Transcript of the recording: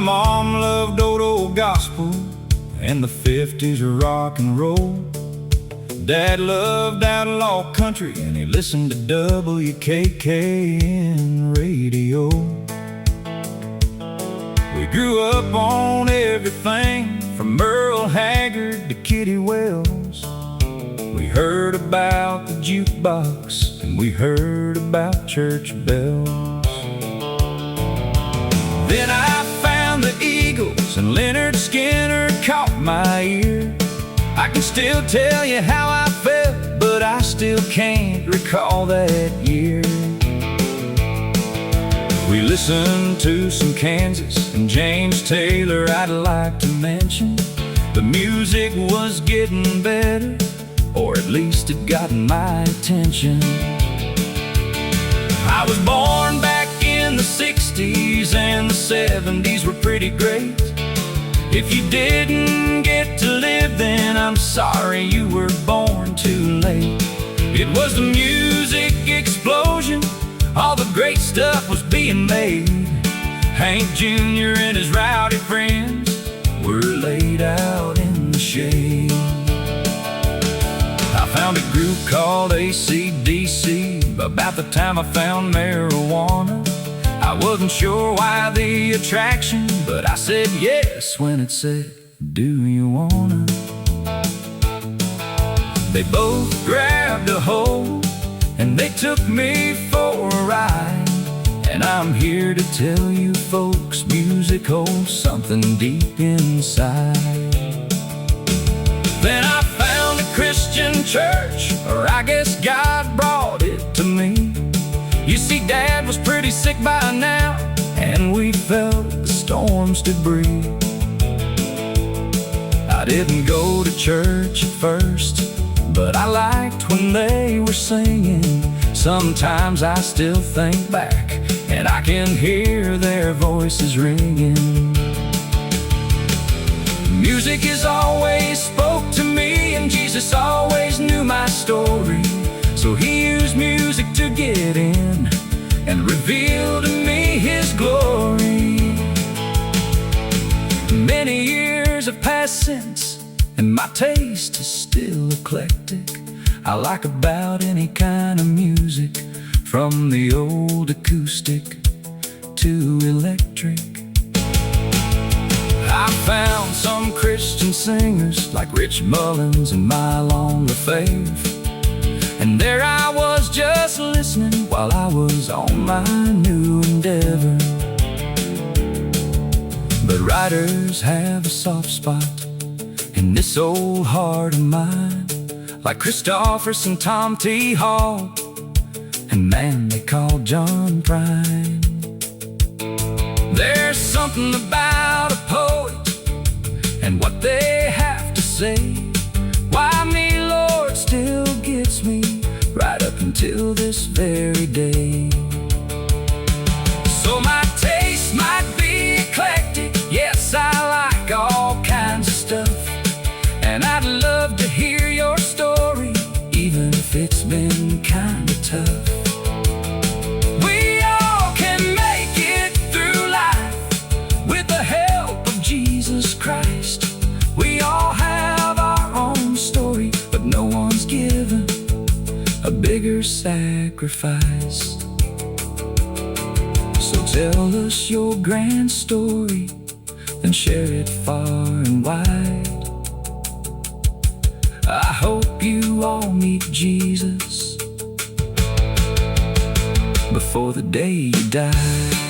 mom loved old gospel and the 50s rock and roll. Dad loved outlaw country and he listened to WKKN radio. We grew up on everything from Merle Haggard to Kitty Wells. We heard about the jukebox and we heard about church bells. Then I found the Eagles and Leonard Skinner caught my ear. I can still tell you how I felt, but I still can't recall that year. We listened to some Kansas and James Taylor I'd like to mention. The music was getting better, or at least it got my attention. I was born back in the 60s and the 70s were pretty great. If you didn't get to live then, I'm sorry you were born too late. It was the music explosion, all the great stuff was being made. Hank Jr. and his rowdy friends were laid out in the shade. I found a group called AC/DC about the time I found marijuana. I wasn't sure why the attraction, but I said yes when it said, "Do you wanna?" They both grabbed a hold and they took me for a ride. And I'm here to tell you folks, music holds something deep inside. Then I found a Christian church, or I guess God brought it to me. You see, Dad was pretty sick by now, and we felt the storms to breathe. I didn't go to church at first, but I liked when they were singing. Sometimes I still think back, and I can hear their voices ringing. Music has always spoke to me, and Jesus always knew my story. So he used music to get in and reveal to me his glory. Many years have passed since, and my taste is still eclectic. I like about any kind of music, from the old acoustic to electric. I found some Christian singers like Rich Mullins and Mylon LaFave. And there I was just listening while I was on my new endeavor. But writers have a soft spot in this old heart of mine, like Christopherson, Tom T. Hall, and man they call John Prine. There's something about a poet and what they have to say. Why me, Lord, still gets me right up until this very day. So my taste might be eclectic, yes, I like all kinds of stuff. And I'd love to hear your story, even if it's been kinda tough. We all can make it through life with the help of Jesus Christ. We all have our own story, but no one's given a bigger sacrifice. So tell us your grand story, then share it far and wide. I hope you all meet Jesus before the day you die.